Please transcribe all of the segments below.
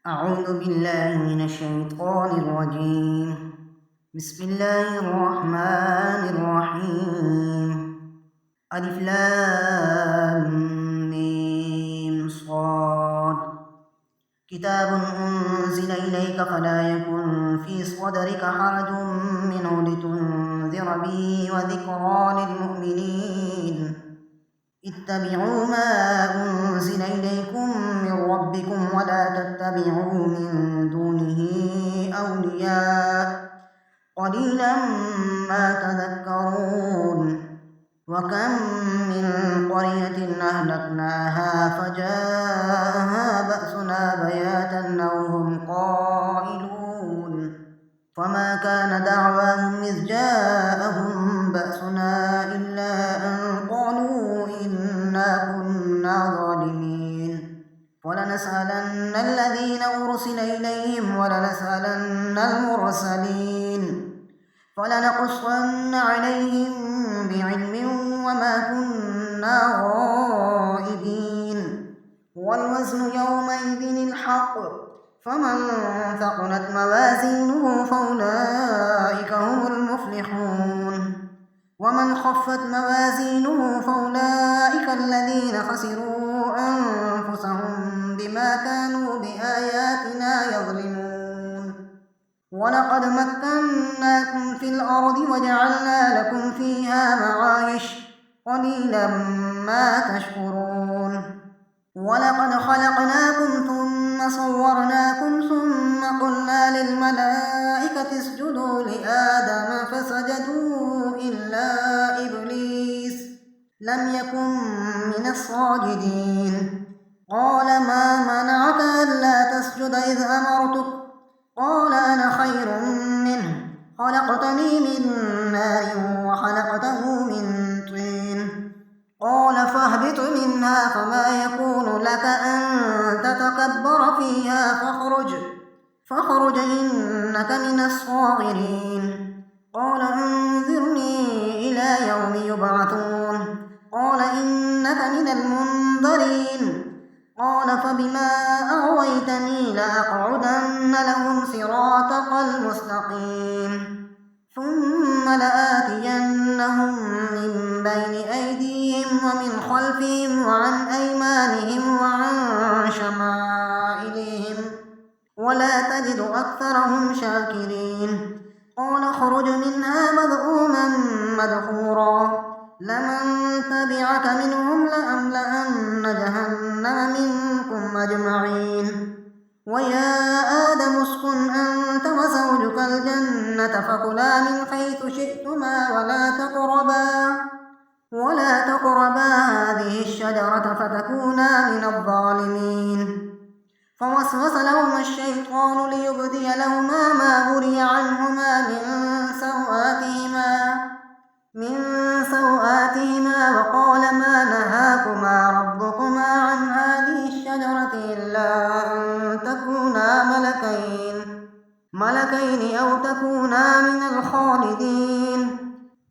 أعوذ بالله من الشيطان الرجيم. بسم الله الرحمن الرحيم. ألف لام ميم صاد. كتاب أنزل إليك فلا يكن في صدرك حرج منه لتنذر به وذكرى للمؤمنين. اتبعوا ما أنزل إليكم من ربكم ولا تتبعوا من دونه أولياء قليلا ما تذكرون. وكم من قرية أهلكناها فجاءها بأسنا بياتا أو هم قائلون فما كان دعواهم إذ جاءهم بأسنا إلا أن قالوا إنا كنا ظالمين. ولنسألن الذين أرسل إليهم ولنسألن المرسلين فلنقصن عليهم بعلم وما كنا غائبين. والوزن يومئذ الحق فمن ثقلت موازينه فأولئك هم المفلحون ومن خفت موازينه فأولئك الذين خسروا أنفسهم بما كانوا بآياتنا يظلمون. ولقد مكناكم في الأرض وجعلنا لكم فيها معايش قليلا ما تشكرون. ولقد خلقناكم ثم صورناكم ثم قلنا للملائكة اسجدوا لآدم فسجدوا إلا إبليس لم يكن من الساجدين. قال ما منعك ألا تسجد إذ أمرتك؟ قال أنا خير منه خلقتني من نار وخلقته من طين. قال فاهبط منها فما يكون لك أن تتكبر فيها فاخرج إنك من الصاغرين. قال انظرني إلى يوم يبعثون. قال إنك من المنظرين. قال فبما أغويتني لأقعدن لهم صراطك المستقيم ثم لآتينهم من بين أيديهم ومن خلفهم وعن أيمانهم وعن شمائلهم ولا تجد أكثرهم شاكرين. قال اخرج منها مذءوما مدحورا لمن تبعك منهم لأملأن جهنم منكم أجمعين. ويا آدم اسكن أنت وزوجك الجنة فكلا من حيث شئتما ولا تقربا هذه الشجرة فتكونا من الظالمين. فوسوس لهما الشيطان ليبدي لهما ما وري عنهما من سوآتهما وقال ما نهاكما ربكما عن هذه الشجرة إلا أن تكونا ملكين أو تكونا من الخالدين.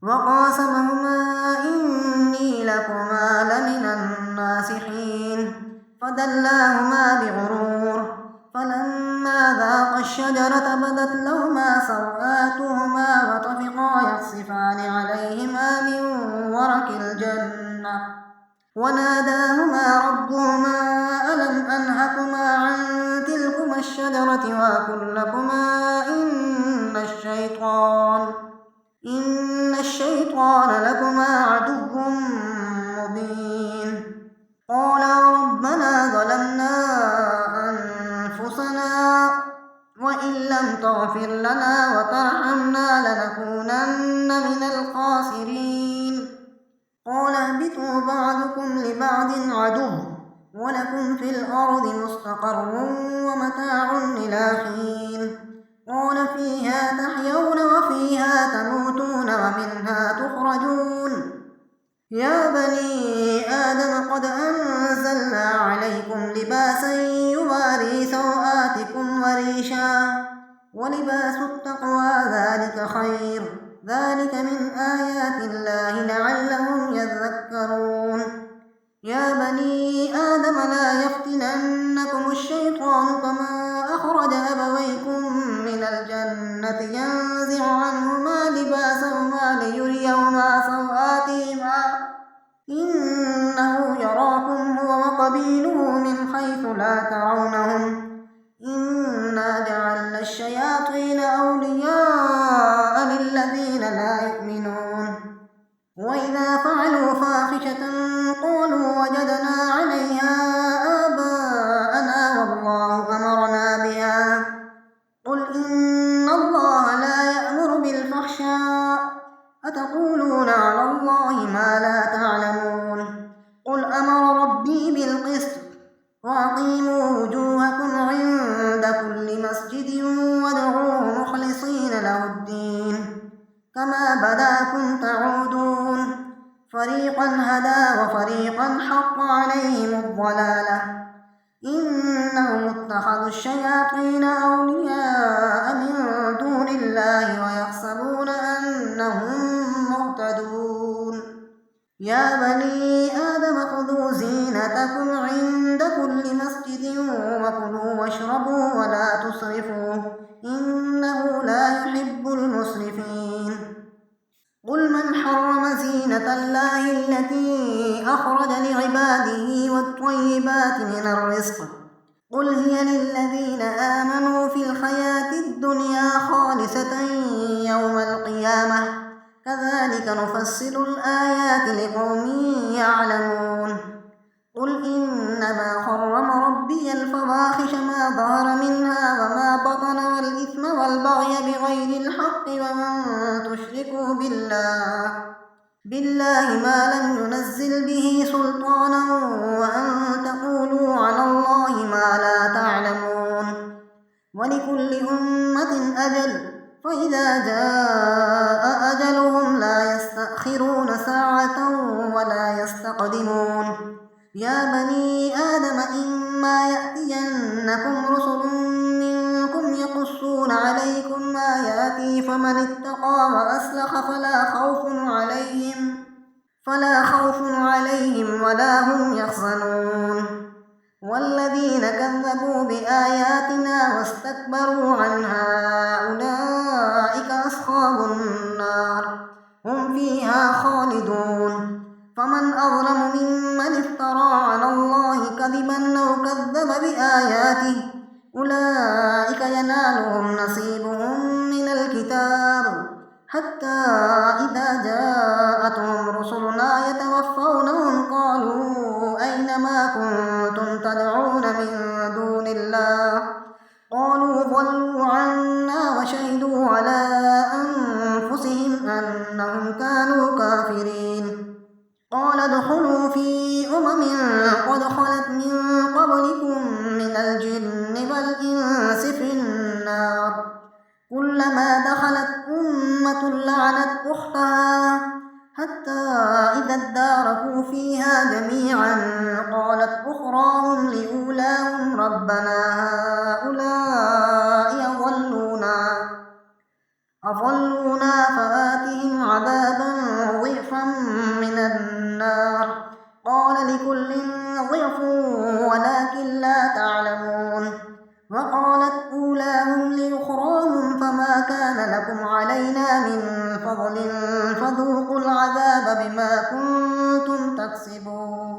وقاسمهما إني لكما لمن الناصحين فدلاهما بغرور فلما ذاقا الشجرة بدت لهما سوآتهما وطفقا يخصفان عليهما من ورق الجنة وناداهما ربهما ألم أنهكما عن تلكما الشجرة وأقل لكما إن الشيطان لكما عدو مبين. قالا ربنا ظلمنا أنفسنا وإن لم تغفر لنا وترحمنا لنكونن من الخاسرين. قال اهبطوا بعضكم لبعض عدو ولكم في الأرض مستقر ومتاع إلى حين. قال فيها تحيون وفيها تموتون ومنها تخرجون. يا بني آدم قد أنزلنا عليكم لباسا يواري سوآتكم وريشا ولباس التقوى ذلك خير ذلك من آيات الله لعلهم يذكرون. يا بني آدم لا يفتننكم الشيطان كما الشياطين أولياء من دون الله ويحسبون أنهم مهتدون يا بني آدم خذوا زينتكم عند كل مسجد وكلوا واشربوا ولا تسرفوا إنه لا يحب المسرفين قل من حرم زينة الله التي أخرج لعباده والطيبات من الرزق قل هي للذين آمنوا في الحياة الدنيا خالصة يوم القيامة كذلك نفصل الآيات لقوم يعلمون قل إنما حرم ربي الفواحش ما ظهر منها وما بطن والإثم والبغي بغير الحق وأن تشركوا بالله ما لم ينزل به سلطانا وأن تقولوا على الله ما لا تعلمون ولكل أمة أجل فإذا جاء أجلهم لا يستأخرون ساعة ولا يستقدمون يا بني آدم إما يأتينكم رسل منكم يقصون عليكم آياتي فمن اتقى وأصلح فلا خوف عليهم ولا هم يحزنون والذين كذبوا بآياتنا واستكبروا عنها أولئك أصحاب النار هم فيها خالدون فمن أظلم ممن افترى على الله كذبا أو كذب بآياته أولئك ينالهم نصيبهم من الكتاب حتى إذا جاءتهم رسلنا يتوفونهم قالوا أين ما كنتم تدعون من دون الله قالوا ضلوا عنا وشهدوا على أنفسهم أنهم كانوا كافرين قال ادخلوا في قد خلت من قبلكم من الجن والإنس في النار كلما دخلت أمة لعنت أختها حتى إذا اداركوا فيها جميعا قالت أخراهم لأولاهم ربنا هؤلاء أضلونا فآتهم عذابا ضعفا من النار قال لكل ضعف ولكن لا تعلمون وقالت أولاهم لأخراهم فما كان لكم علينا من فضل فذوقوا العذاب بما كنتم تكسبون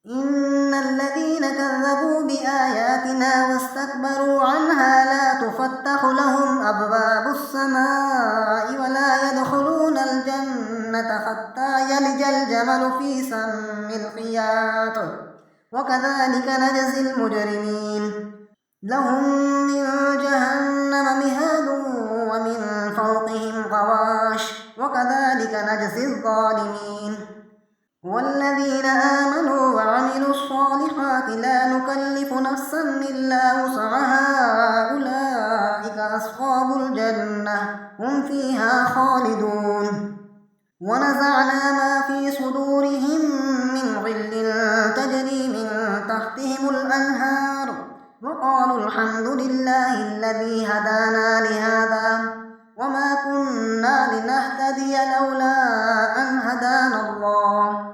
إن الذين كذبوا بآياتنا واستكبروا عنها لا تفتح لهم أبواب السماء ولا يدخلون الجنة حتى يلج الجمل في سم الخياط وكذلك نجزي المجرمين لهم من جهنم مهاد ومن فوقهم غواش وكذلك نجزي الظالمين والذين آمنوا وعملوا الصالحات لا نكلف نفسا إلا وسعها أولئك أصحاب الجنة هم فيها خالدون ونزعنا ما في صدورهم من غل تجري من تحتهم الأنهار وقالوا الحمد لله الذي هدانا لهذا وما كنا لنهتدي لولا أن هدانا الله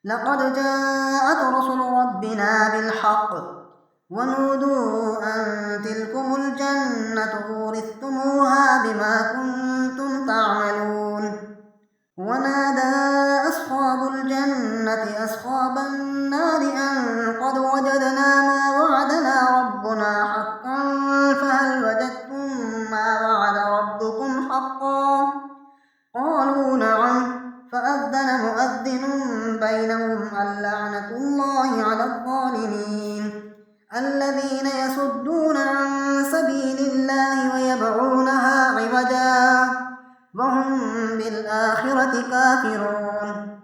لقد جاءت رسل ربنا بالحق ونودوا أن تلكم الجنة أورثتموها بما كنتم تعملون ونادى أصحاب الجنة أصحاب النار أن قد وجدنا ما وعدنا ربنا حقا فهل وجدتم ما وعد ربكم حقا قالوا نعم فأذن مؤذن بينهم اللعنة الله على الظالمين الذين يصدون عن سبيل الله ويبغونها عوجا وهم بالآخرة كافرون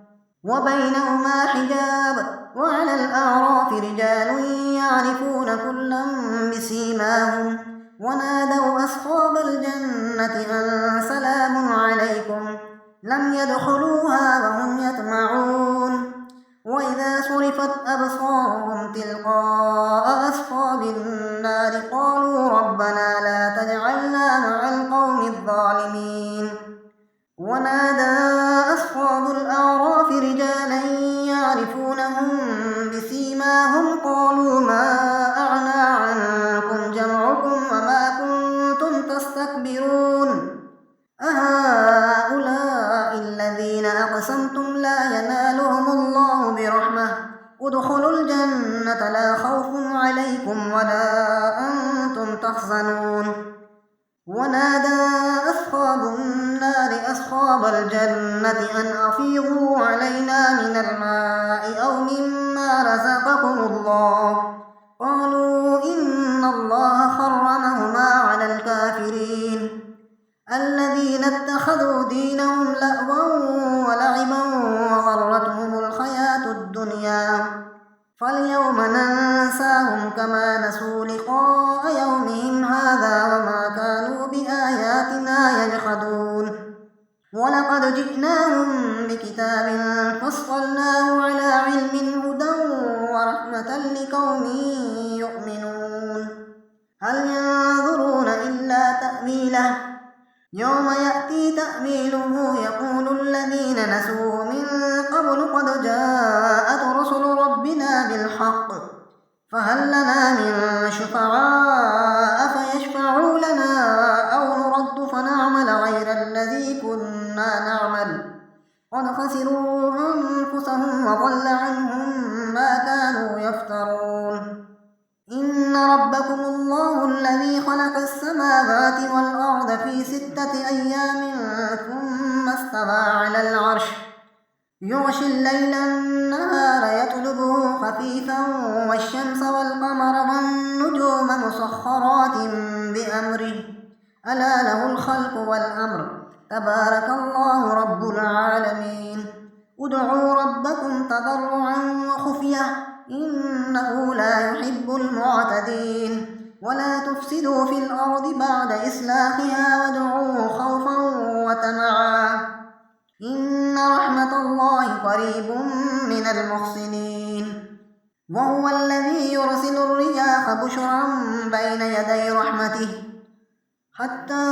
وبينهما حجاب وعلى الأعراف رجال يعرفون كلا بسيماهم ونادوا أصحاب الجنة أن سلام عليكم لم يدخلوها وهم يطمعون وإذا صرفت أبصارهم تلقاء أصحاب النار قالوا ربنا لا تجعلنا مع القوم الظالمين. ونادى أصحاب الأعراف رجالا يعرفونهم بسيماهم قالوا ما أغنى عنكم جمعكم وما كنتم تستكبرون أهؤلاء الذين أقسمتم لا ينالهم الله برحمة ادخلوا الجنة لا خوف عليكم ولا أنتم تحزنون. ونادى أصحاب النار أصحاب الجنة أن أفيضوا علينا من الماء أو مما رزقكم الله قالوا إن الله حرمهما على الكافرين الذين اتخذوا دينهم لهوا ولعبا وغرتهم الحياة الدنيا فاليوم ننساهم كما نسوا لقاء يومهم هذا وما كانوا بآياتنا يجحدون. ولقد جئناهم بكتاب فصلناه على علم هدى ورحمة لقوم يؤمنون. هل ينظرون إلا تأويله يوم يأتي تأويله يقول الذين نسوه من قبل قد جاءت رسل ربنا بالحق فهل لنا من شفعاء فيشفعوا لنا أو نرد فنعمل غير الذي كنا نعمل قد خسروا أنفسهم وضل عنهم ما كانوا يفترون. إن ربكم الله الذي خلق السماوات والأرض في 6 أيام ثم استوى على العرش يغشي الليل النهار يطلبه خفيفا والشمس والقمر والنجوم مسخرات بأمره ألا له الخلق والأمر تبارك الله رب العالمين. ادعوا ربكم تضرعا وخفية إنه لا يحب المعتدين. ولا تفسدوا في الأرض بعد إصلاحها وادعوه خوفا وطمعا إن رحمة الله قريب من المحسنين. وهو الذي يرسل الرياح بشرا بين يدي رحمته حتى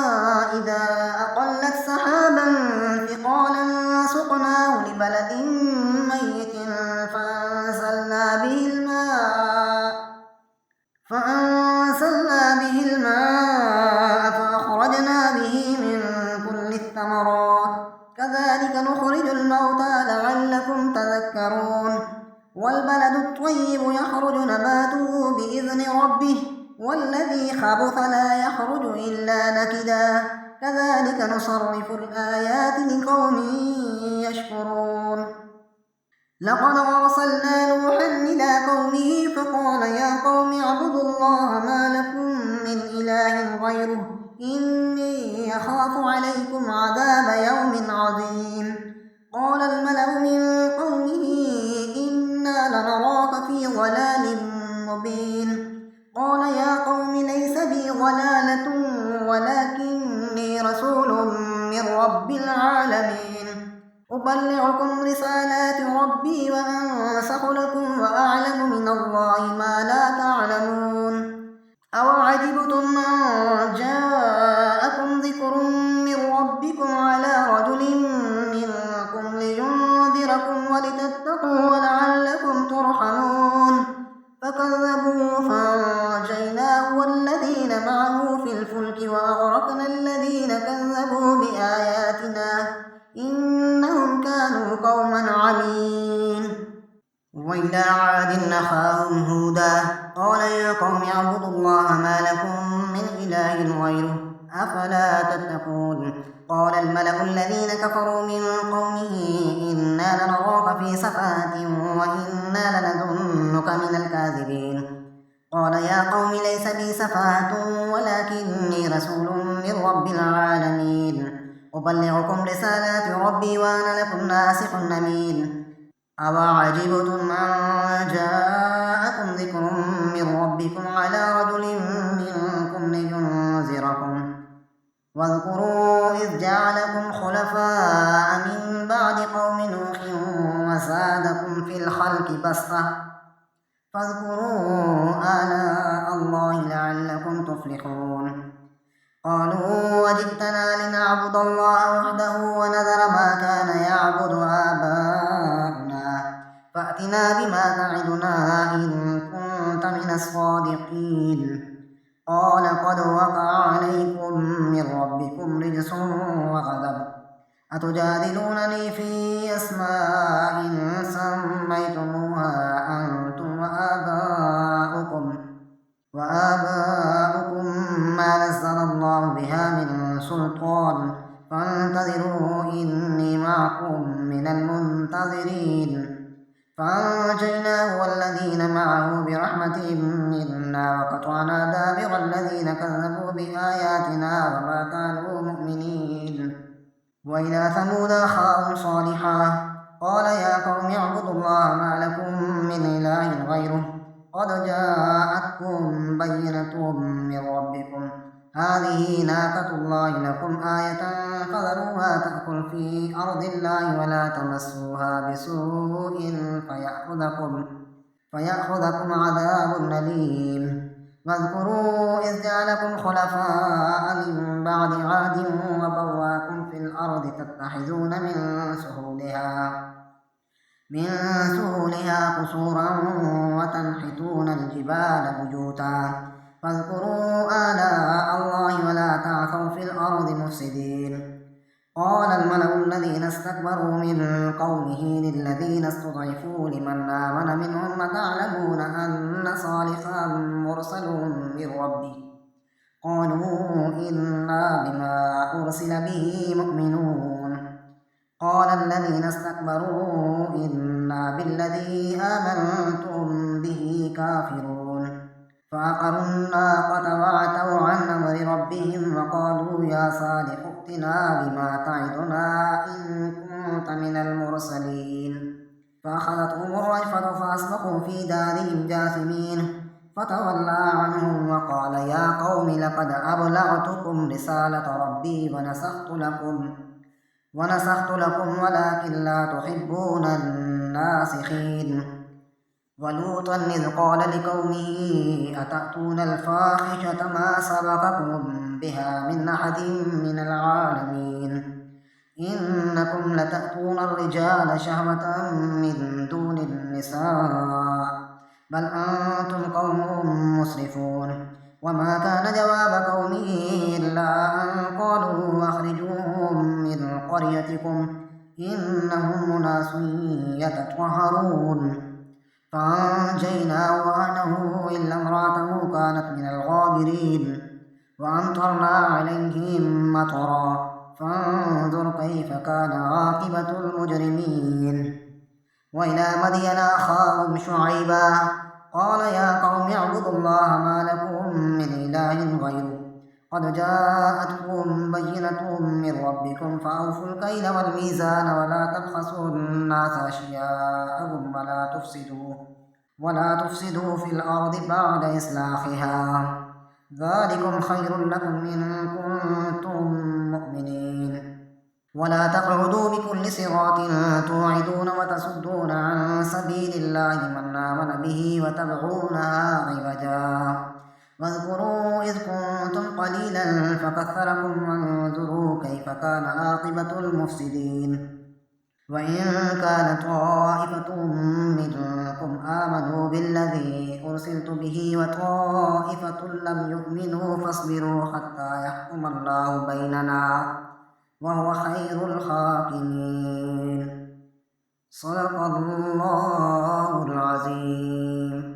إذا أقلت سحابا ثقالا سقناه لبلد ميت فأنزلنا به الماء فأخرجنا به من كل الثمرات كذلك نخرج الموتى لعلكم تذكرون. والبلد الطيب يخرج نباته بإذن ربه والذي خبث لا يخرج إلا نكدا كذلك نصرف الآيات لقوم يشكرون. لقد أرسلنا نوحا إلى قومه فقال يا قوم اعبدوا الله ما لكم من إله غيره إني أخاف عليكم عذاب يوم عظيم. قال الملأ من قومه إنا لنراك في ضلال مبين. قال يا قوم ليس بي ضلالة ولكني رسول من رب العالمين أبلغكم رسالات ربي وأنصح لكم وأعلم من الله ما لا تعلمون. أوعجبتم أن جاءكم ذكر من ربكم على رجل منكم لينذركم ولتتقوا ولعلكم ترحمون. فكذبوه فأنجيناه والذين معه في الفلك وأغرقنا الذين كذبوا بآياتنا إنهم كانوا قوما عمين. وإلى عاد أخاهم هودا قال يا قوم اعبدوا الله ما لكم من إله غيره أفلا تتقون. قال الملأ الذين كفروا من قومه إنا لنراك في سفاهة وإنا لنظنك من الكاذبين. قال يا قوم ليس بي سفاهة ولكني رسول من رب العالمين أبلغكم رسالات ربي وأنا لكم ناصح أمين. أوعجبتم أن جاءكم ذكر من ربكم على رجل منكم لينذركم. واذكروا إذ جعلكم خلفاء من بعد قوم نوح زادكم في الخلق بسطة فاذكروا آلاء الله لعلكم تفلحون قالوا وجئتنا لنعبد الله وحده ونذر ما كان يعبد آباؤنا فأتنا بما تعدنا إن كنت من الصادقين قال قد وقع عليكم من ربكم رجس وغضب أتجادلونني في أسماء سميتموها أنتم وآباؤكم ما نزل الله بها من سلطان فانتظروا إني معكم من المنتظرين فأنجيناه والذين معه برحمة منا وقطعنا دابر الذين كذبوا بآياتنا وما كانوا مؤمنين وإلى ثمود أخاهم صالحا قال يا قوم اعبدوا الله ما لكم من إله غيره قد جاءتكم بينة من ربكم هذه ناقة الله لكم آية فذروها تأكل في أرض الله ولا تمسوها بسوء فيأخذكم عذاب أليم واذكروا إذ جعلكم خلفاء من بعد عاد وبواكم في الأرض تتخذون من سهولها قصورا وتنحتون الجبال بيوتا فاذكروا آلاء الله ولا تعثوا في الأرض مفسدين قال الملأ الذين استكبروا من قومه للذين استضعفوا لمن آمن منهم أتعلمون أن صالحا مرسل من ربه قالوا إنا بما أرسل به مؤمنون قال الذين استكبروا إنا بالذي آمنتم به كافرون فعقروا الناقة وعتوا عن أمر ربهم وقالوا يا صالح ائتنا بما تعدنا إن كنت من المرسلين فأخذتهم الرجفة فأصبحوا في دارهم جاثمين فتولى عنهم وقال يا قوم لقد أبلغتكم رسالة ربي ونصحت لكم ولكن لا تحبون الناصحين ولوطا إذ قال لقومه أتأتون الفاحشة ما سبقكم بها من أحد من العالمين إنكم لتأتون الرجال شهوة من دون النساء بل أنتم قوم مسرفون وما كان جواب قومه إلا أن قالوا أخرجوهم من قريتكم إنهم أناس يتطهرون فأنجيناه وأهله إلا امرأته كانت من الغابرين وأمطرنا عليهم مطرا فانظر كيف كان عاقبة المجرمين وإلى مدين أخاهم شعيبا قال يا قوم اعبدوا الله ما لكم من إله غيره قد جاءتكم بينة من ربكم فأوفوا الكيل والميزان ولا تبخسوا الناس أشياءهم ولا تفسدوا في الأرض بعد إصلاحها ذلكم خير لكم إن كنتم مؤمنين ولا تقعدوا بكل صراط توعدون وتصدون عن سبيل الله من آمن به وتبغونها عوجا واذكروا إذ كنتم قليلا فكثركم وانظروا كيف كان عاقبة المفسدين وإن كانت طائفة منكم آمنوا بالذي أرسلت به وطائفة لم يؤمنوا فاصبروا حتى يحكم الله بيننا وهو خير الحاكمين صدق الله العظيم.